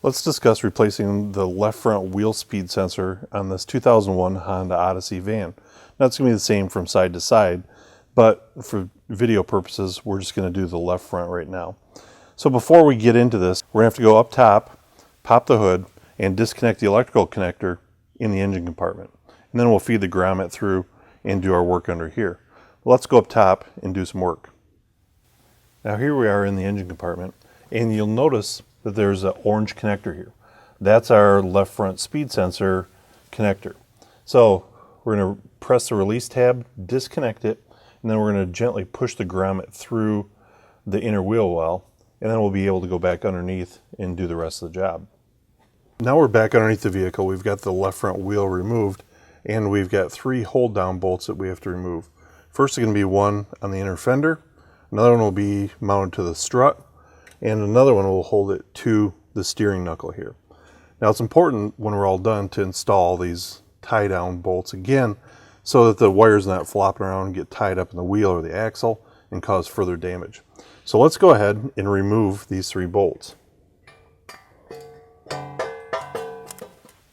Let's discuss replacing the left front wheel speed sensor on this 2001 Honda Odyssey van. Now it's going to be the same from side to side, but for video purposes, we're just going to do the left front right now. So before we get into this, we're going to have to go up top, pop the hood, and disconnect the electrical connector in the engine compartment. And then we'll feed the grommet through and do our work under here. Let's go up top and do some work. Now here we are in the engine compartment, and you'll notice that there's an orange connector here. That's our left front speed sensor connector. So we're going to press the release tab, disconnect it, and then we're going to gently push the grommet through the inner wheel well, and then we'll be able to go back underneath and do the rest of the job. Now we're back underneath the vehicle. We've got the left front wheel removed, and we've got 3 hold down bolts that we have to remove. First is going to be one on the inner fender, another one will be mounted to the strut, and another one will hold it to the steering knuckle here. Now it's important when we're all done to install these tie down bolts again so that the wire's not flopping around and get tied up in the wheel or the axle and cause further damage. So let's go ahead and remove these 3 bolts.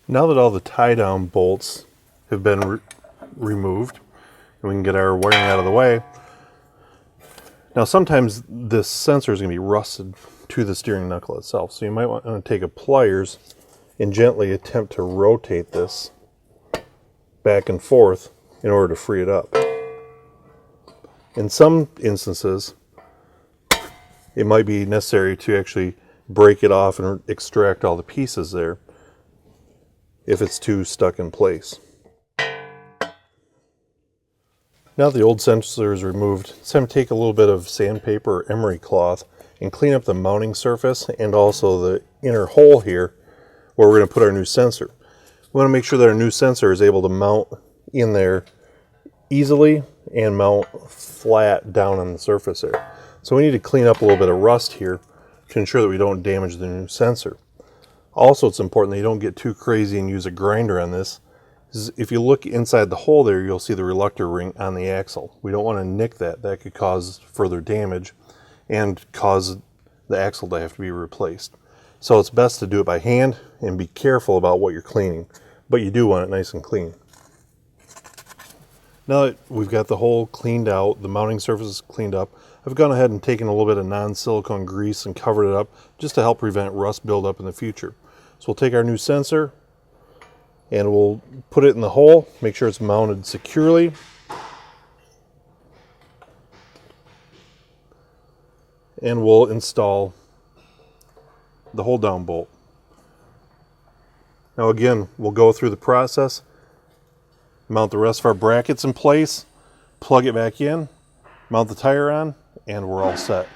Now that all the tie down bolts have been removed and we can get our wiring out of the way, now sometimes this sensor is going to be rusted to the steering knuckle itself, so you might want to take a pliers and gently attempt to rotate this back and forth in order to free it up. In some instances, it might be necessary to actually break it off and extract all the pieces there if it's too stuck in place. Now the old sensor is removed, it's time to take a little bit of sandpaper or emery cloth and clean up the mounting surface and also the inner hole here where we're going to put our new sensor. We want to make sure that our new sensor is able to mount in there easily and mount flat down on the surface there. So we need to clean up a little bit of rust here to ensure that we don't damage the new sensor. Also, it's important that you don't get too crazy and use a grinder on this. If you look inside the hole there, you'll see the reluctor ring on the axle. We don't want to nick that. That could cause further damage and cause the axle to have to be replaced. So it's best to do it by hand and be careful about what you're cleaning, but you do want it nice and clean. Now that we've got the hole cleaned out, the mounting surface is cleaned up, I've gone ahead and taken a little bit of non-silicone grease and covered it up just to help prevent rust buildup in the future. So we'll take our new sensor and we'll put it in the hole, make sure it's mounted securely. And we'll install the hold down bolt. Now again, we'll go through the process, mount the rest of our brackets in place, plug it back in, mount the tire on, and we're all set.